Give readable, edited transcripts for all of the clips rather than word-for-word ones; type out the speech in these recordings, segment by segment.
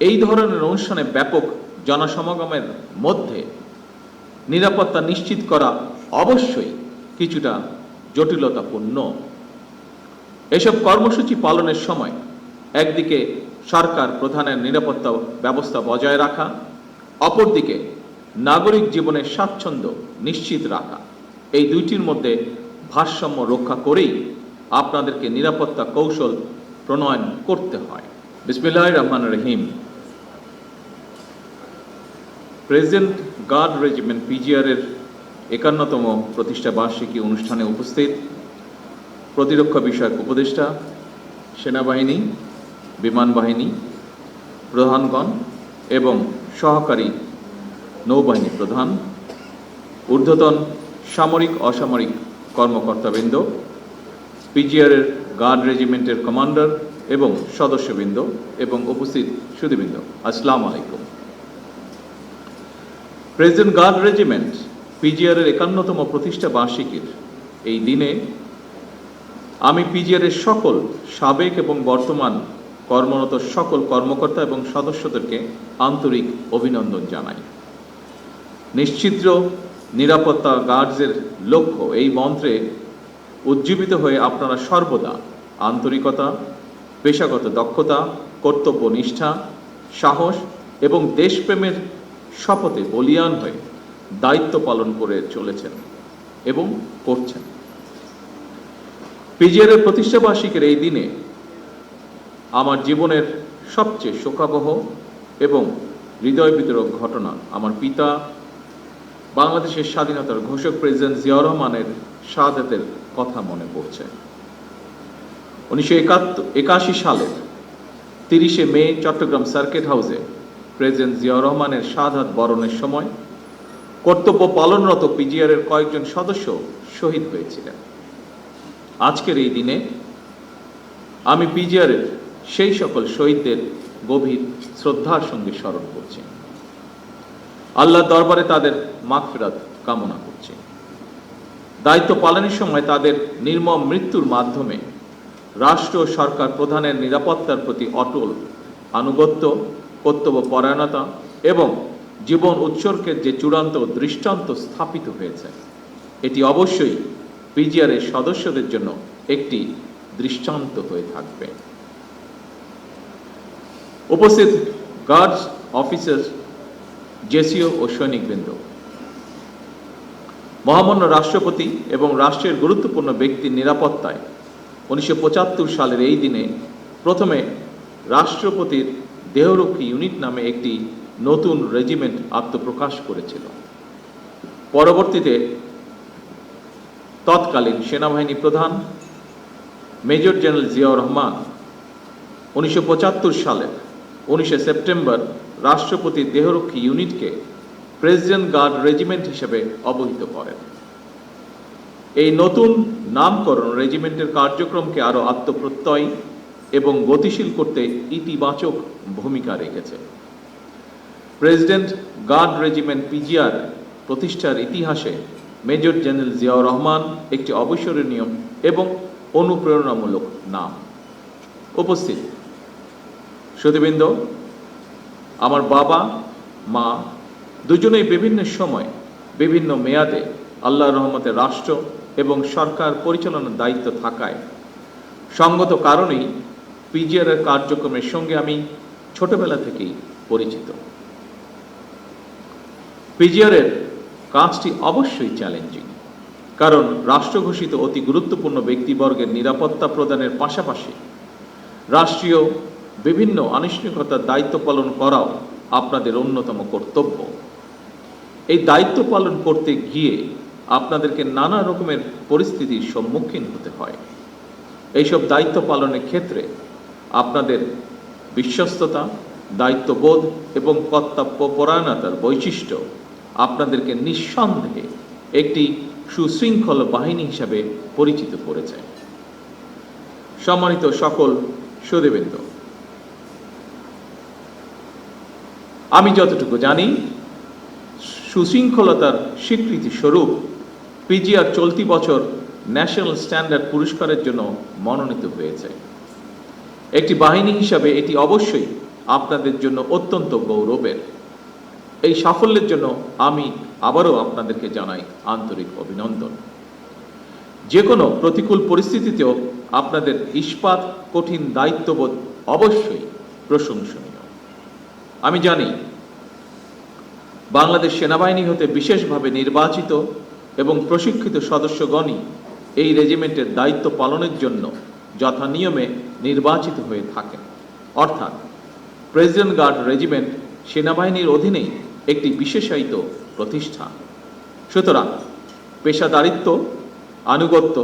এই ধরনের অনুষ্ঠানে ব্যাপক জনসমাগমের মধ্যে নিরাপত্তা নিশ্চিত করা অবশ্যই কিছুটা জটিলতাপূর্ণ। এসব কর্মসূচি পালনের সময় একদিকে সরকার প্রধানের নিরাপত্তা ব্যবস্থা বজায় রাখা, অপরদিকে নাগরিক জীবনের স্বাচ্ছন্দ্য নিশ্চিত রাখা, এই দুইটির মধ্যে ভারসাম্য রক্ষা করেই আপনাদেরকে নিরাপত্তা কৌশল প্রণয়ন করতে হয়। বিসমিল্লাহির রহমানির রহিম। প্রেসিডেন্ট গার্ড রেজিমেন্ট পিজিআর এর ৫১তম প্রতিষ্ঠা বার্ষিকী অনুষ্ঠানে উপস্থিত প্রতিরক্ষা বিষয়ক উপদেষ্টা, সেনাবাহিনী, বিমান বাহিনী প্রধানগণ এবং সহকারী নৌবাহিনী প্রধান, ঊর্ধ্বতন সামরিক অসামরিক কর্মকর্তাবৃন্দ, পিজিআর এর গার্ড রেজিমেন্টের কমান্ডার এবং সদস্যবৃন্দ এবং উপস্থিত সুধীবৃন্দ, আসসালামু আলাইকুম। প্রেসিডেন্ট গার্ড রেজিমেন্ট পিজিআর এর ৫১তম প্রতিষ্ঠা বার্ষিকীর এই দিনে আমি পিজিআর এর সকল সাবেক এবং বর্তমান কর্মরত সকল কর্মকর্তা এবং সদস্যদেরকে আন্তরিক অভিনন্দন জানাই। নিশ্চিদ্র নিরাপত্তা গার্ডসের লক্ষ্য এই মন্ত্রে উজ্জীবিত হয়ে আপনারা সর্বদা আন্তরিকতা, পেশাগত দক্ষতা, কর্তব্যনিষ্ঠা, সাহস এবং দেশপ্রেমের শপথে বলীয়ান হয়ে দায়িত্ব পালন করে চলেছেন এবং করছেন। পিজিআর এর প্রতিষ্ঠা বার্ষিকীর এই দিনে আমার জীবনের সবচেয়ে শোকাবহ এবং হৃদয় বিতরক ঘটনা আমার পিতা, বাংলাদেশের স্বাধীনতার ঘোষক প্রেসিডেন্ট জিয়াউর রহমানের শাহাদাতের কথা মনে পড়ছে। ১৯৮১ সালের ৩০শে মে চট্টগ্রাম সার্কিট হাউসে প্রেসিডেন্ট জিয়াউর রহমানের শাহাদাত বরণের সময় কর্তব্য পালনরত পিজিআর এর কয়েকজন সদস্য শহীদ হয়েছিলেন। আজকের এই দিনে আমি পিজিআর এর সেই সকল শহীদদের গভীর শ্রদ্ধার সঙ্গে স্মরণ করছি। আল্লাহর দরবারে তাদের মাগফিরাত কামনা করছি। দায়িত্ব পালনের সময় তাদের নির্মম মৃত্যুর মাধ্যমে রাষ্ট্র ও সরকার প্রধানের নিরাপত্তার প্রতি অটল আনুগত্য, কর্তব্য পরায়ণতা এবং জীবন উৎসর্গের যে চূড়ান্ত দৃষ্টান্ত স্থাপিত হয়েছে, এটি অবশ্যই পিজিআর এর সদস্যদের জন্য একটি দৃষ্টান্ত হয়ে থাকবে। উপস্থিত গার্ডস অফিসার, জেসিও ও সৈনিকবৃন্দ, মহামান্য রাষ্ট্রপতি এবং রাষ্ট্রের গুরুত্বপূর্ণ ব্যক্তির নিরাপত্তায় ১৯৭৫ সালের এই দিনে প্রথমে রাষ্ট্রপতির দেহরক্ষী ইউনিট নামে একটি নতুন রেজিমেন্ট আত্মপ্রকাশ করেছিল। পরবর্তীতে তৎকালীন সেনাবাহিনী প্রধান মেজর জেনারেল জিয়াউর রহমান ১৯৭৫ সালের ১৯শে সেপ্টেম্বর রাষ্ট্রপতির দেহরক্ষী ইউনিটকে প্রেসিডেন্ট গার্ড রেজিমেন্ট হিসেবে অবহিত করেন। এই নতুন নামকরণ রেজিমেন্টের কার্যক্রমকে আরও আত্মপ্রত্যয়ী এবং গতিশীল করতে ইতিবাচক ভূমিকা রেখেছে। প্রেসিডেন্ট গার্ড রেজিমেন্ট পিজিআর প্রতিষ্ঠার ইতিহাসে মেজর জেনারেল জিয়াউর রহমান একটি অবিস্মরণীয় এবং অনুপ্রেরণামূলক নাম। উপস্থিত সুধীবৃন্দ, আমার বাবা মা দুজনেই বিভিন্ন সময় বিভিন্ন মেয়াদে আল্লাহর রহমতে রাষ্ট্র এবং সরকার পরিচালনার দায়িত্ব থাকায় সঙ্গত কারণেই পিজিআর এর কার্যক্রমের সঙ্গে আমি ছোটবেলা থেকেই পরিচিত। পিজিআর এর কাজটি অবশ্যই চ্যালেঞ্জিং, কারণ রাষ্ট্র ঘোষিত অতি গুরুত্বপূর্ণ ব্যক্তিবর্গের নিরাপত্তা প্রদানের পাশাপাশি রাষ্ট্রীয় বিভিন্ন আনুষ্ঠানিকতার দায়িত্ব পালন করাও আপনাদের অন্যতম কর্তব্য। এই দায়িত্ব পালন করতে গিয়ে আপনাদেরকে নানা রকমের পরিস্থিতির সম্মুখীন হতে হয়। এইসব দায়িত্ব পালনের ক্ষেত্রে আপনাদের বিশ্বস্ততা, দায়িত্ববোধ এবং কর্তব্য পরায়ণতার বৈশিষ্ট্য আপনাদেরকে নিঃসন্দেহে একটি সুশৃঙ্খল বাহিনী হিসাবে পরিচিত করেছে। সম্মানিত সকল সুধীবৃন্দ, আমি যতটুকু জানি, সুশৃঙ্খলতার স্বীকৃতি স্বরূপ পিজিআর চলতি বছর ন্যাশনাল স্ট্যান্ডার্ড পুরস্কারের জন্য মনোনীত হয়েছে। একটি বাহিনী হিসাবে এটি অবশ্যই আপনাদের জন্য অত্যন্ত গৌরবের। এই সাফল্যের জন্য আমি আবারও আপনাদেরকে জানাই আন্তরিক অভিনন্দন। যে কোনো প্রতিকূল পরিস্থিতিতেও আপনাদের ইস্পাত কঠিন দায়িত্ববোধ অবশ্যই প্রশংসনীয়। আমি জানি বাংলাদেশ সেনাবাহিনী হতে বিশেষভাবে নির্বাচিত এবং প্রশিক্ষিত সদস্যগণই এই রেজিমেন্টের দায়িত্ব পালনের জন্য যথা নিয়মে নির্বাচিত হয়ে থাকেন। অর্থাৎ প্রেসিডেন্ট গার্ড রেজিমেন্ট সেনাবাহিনীর অধীনেই একটি বিশেষায়িত প্রতিষ্ঠান। সুতরাং পেশাদারিত্ব, আনুগত্য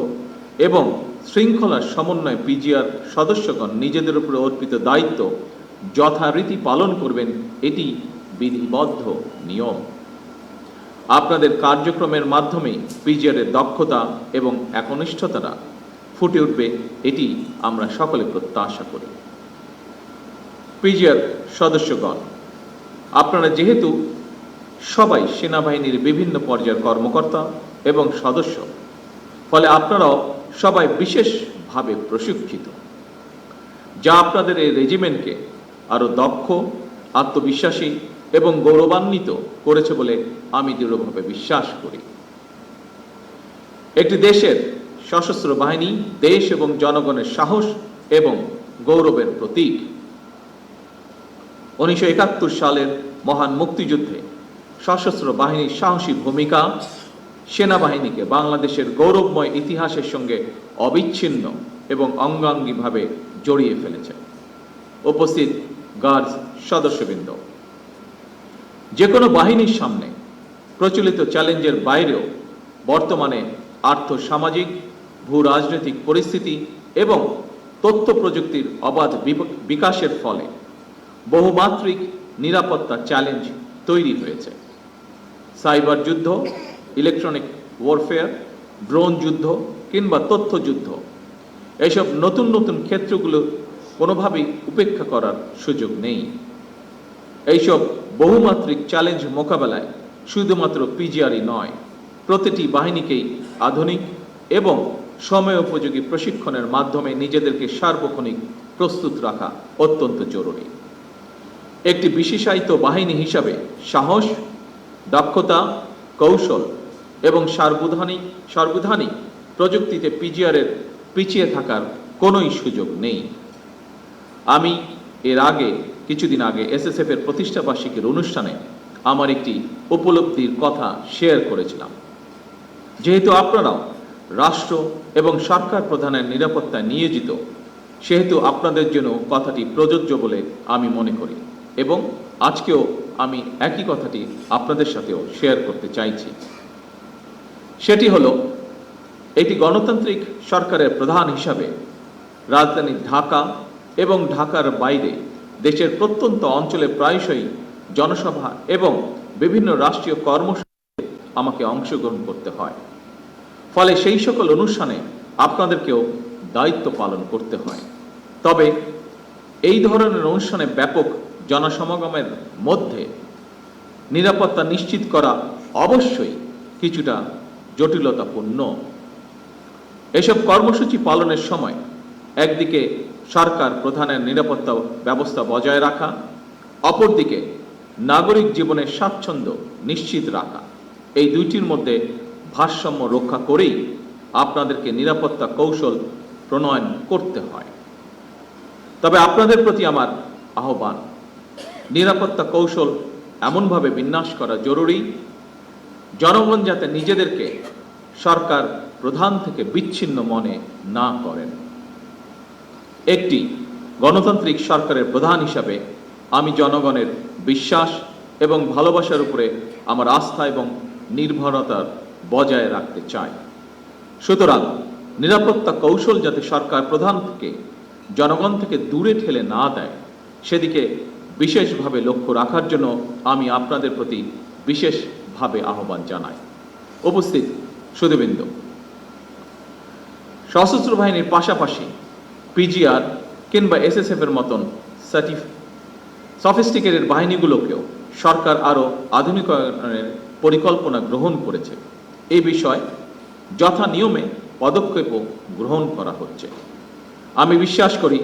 এবং শৃঙ্খলার সমন্বয়ে পিজিআর সদস্যগণ নিজেদের উপর অর্পিত দায়িত্ব যথারীতি পালন করবেন, এটি বিধিবদ্ধ নিয়ম। আপনাদের কার্যক্রমের মাধ্যমে পিজিআরের দক্ষতা এবং একনিষ্ঠতাটা ফুটে উঠবে, এটি আমরা সকলে প্রত্যাশা করি। পিজিআর সদস্যগণ, আপনারা যেহেতু সবাই সেনাবাহিনীর বিভিন্ন পর্যায়ের কর্মকর্তা এবং সদস্য, ফলে আপনারাও সবাই বিশেষভাবে প্রশিক্ষিত, যা আপনাদের এই রেজিমেন্টকে আরো দক্ষ, আত্মবিশ্বাসী এবং গৌরবান্বিত করেছে বলে আমি দৃঢ়ভাবে বিশ্বাস করি। একটি দেশের সশস্ত্র বাহিনী দেশ এবং জনগণের সাহস এবং গৌরবের প্রতীক। 1971 সালের মহান মুক্তিযুদ্ধে সশস্ত্র বাহিনীর সাহসী ভূমিকা সেনাবাহিনীকে বাংলাদেশের গৌরবময় ইতিহাসের সঙ্গে অবিচ্ছিন্ন এবং অঙ্গাঙ্গিভাবে জড়িয়ে ফেলেছে। উপস্থিত গার্ডস সদস্যবৃন্দ, যে কোনো বাহিনীর সামনে প্রচলিত চ্যালেঞ্জের বাইরেও বর্তমানে আর্থসামাজিক, ভূ রাজনৈতিক পরিস্থিতি এবং তথ্য প্রযুক্তির অবাধ বিকাশের ফলে বহুমাত্রিক নিরাপত্তা চ্যালেঞ্জ তৈরি হয়েছে। সাইবার যুদ্ধ, ইলেকট্রনিক ওয়ারফেয়ার, ড্রোন যুদ্ধ কিংবা তথ্য যুদ্ধ, এইসব নতুন নতুন ক্ষেত্রগুলো কোনোভাবেই উপেক্ষা করার সুযোগ নেই। এইসব বহুমাত্রিক চ্যালেঞ্জ মোকাবেলায় শুধুমাত্র পিজিআরই নয়, প্রতিটি বাহিনীকেই আধুনিক এবং সময়োপযোগী প্রশিক্ষণের মাধ্যমে নিজেদেরকে সার্বক্ষণিক প্রস্তুত রাখা অত্যন্ত জরুরি। একটি বিশেষায়িত বাহিনী হিসাবে সাহস, দক্ষতা, কৌশল এবং সার্বধানিক প্রযুক্তিতে পিজিআরের পিছিয়ে থাকার কোনোই সুযোগ নেই। আমি এর আগে কিছুদিন আগে এসএসএফ এর প্রতিষ্ঠা বার্ষিকীর অনুষ্ঠানে আমার একটি উপলব্ধির কথা শেয়ার করেছিলাম। যেহেতু আপনারাও রাষ্ট্র এবং সরকার প্রধানের নিরাপত্তায় নিয়োজিত, সেহেতু আপনাদের জন্য কথাটি প্রযোজ্য বলে আমি মনে করি এবং আজকেও আমি একই কথাটি আপনাদের সাথেও শেয়ার করতে চাইছি। সেটি হলো, এটি গণতান্ত্রিক সরকারের প্রধান হিসাবে রাজধানী ঢাকা এবং ঢাকার বাইরে দেশের প্রত্যন্ত অঞ্চলে প্রায়শই জনসভা এবং বিভিন্ন রাষ্ট্রীয় কর্মসূচিতে আমাকে অংশগ্রহণ করতে হয়। ফলে সেই সকল অনুষ্ঠানে আপনাদেরকেও দায়িত্ব পালন করতে হয়। তবে এই ধরনের অনুষ্ঠানে ব্যাপক জনসমাগমের মধ্যে নিরাপত্তা নিশ্চিত করা অবশ্যই কিছুটা জটিলতাপূর্ণ। এসব কর্মসূচি পালনের সময় একদিকে সরকার প্রধানের নিরাপত্তা ব্যবস্থা বজায় রাখা, অপরদিকে নাগরিক জীবনের স্বাচ্ছন্দ্য নিশ্চিত রাখা, এই দুইটির মধ্যে ভারসাম্য রক্ষা করেই আপনাদেরকে নিরাপত্তা কৌশল প্রণয়ন করতে হয়। তবে আপনাদের প্রতি আমার আহ্বান, নিরাপত্তা কৌশল এমনভাবে বিন্যাস করা জরুরি, জনগণ যাতে নিজেদেরকে সরকার প্রধান থেকে বিচ্ছিন্ন মনে না করেন। একটি গণতান্ত্রিক সরকারের প্রধান হিসাবে আমি জনগণের বিশ্বাস এবং ভালোবাসার উপরে আমার আস্থা এবং নির্ভরতা বজায় রাখতে চাই। সুতরাং নিরাপত্তা কৌশল যাতে সরকার প্রধান থেকে জনগণ থেকে দূরে ঠেলে না দেয়, সেদিকে বিশেষভাবে লক্ষ্য রাখার জন্য আমি আপনাদের প্রতি বিশেষভাবে আহ্বান জানাই। উপস্থিত সুধীবৃন্দ, সশস্ত্র বাহিনীর পাশাপাশি পিজিআর কিংবা এসএসএফ এর মতন সফিস্টিকেটেড বাহিনীগুলোকেও সরকার আরো আধুনিকায়নের পরিকল্পনা গ্রহণ করেছে। এই বিষয়ে যথা নিয়মে পদক্ষেপও গ্রহণ করা হচ্ছে। আমি বিশ্বাস করি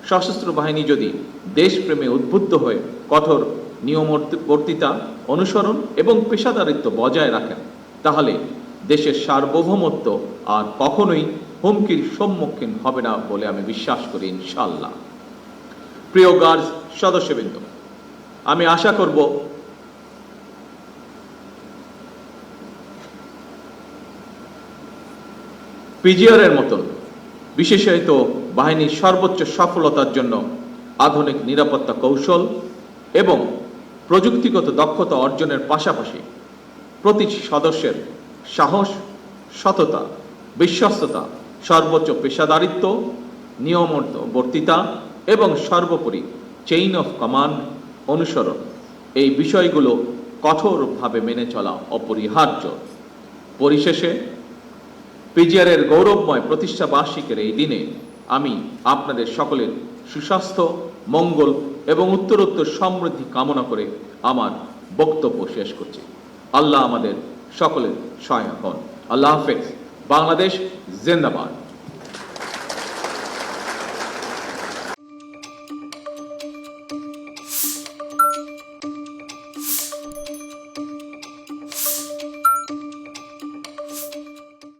সশস্ত্র বাহিনী যদি দেশপ্রেমে উদ্বুদ্ধ হয়ে কঠোর নিয়মবর্তিতা অনুসরণ এবং পেশাদারিত্ব বজায় রাখেন, তাহলে দেশের সার্বভৌমত্ব আর কখনোই হুমকির সম্মুখীন হবে না বলে আমি বিশ্বাস করি, ইনশাআল্লাহ। প্রিয় গার্ডস সদস্যবৃন্দ, আমি আশা করব পিজিআর এর মতন বিশেষায়িত বাহিনীর সর্বোচ্চ সফলতার জন্য আধুনিক নিরাপত্তা কৌশল এবং প্রযুক্তিগত দক্ষতা অর্জনের পাশাপাশি প্রতিটি সদস্যের সাহস, সততা, বিশ্বস্ততা, সর্বোচ্চ পেশাদারিত্ব, নিয়মবর্তিতা এবং সর্বোপরি চেইন অফ কমান্ড অনুসরণ, এই বিষয়গুলো কঠোরভাবে মেনে চলা অপরিহার্য। পরিশেষে পিজিআর এর গৌরবময় প্রতিষ্ঠা বার্ষিকীর এই দিনে আমি আপনাদের সকলের সুস্বাস্থ্য, মঙ্গল এবং উত্তরোত্তর সমৃদ্ধি কামনা করে আমার বক্তব্য শেষ করছি। আল্লাহ আমাদের সকলের সহায় হন। আল্লাহ হাফেজ। বাংলাদেশ জিন্দাবাদ।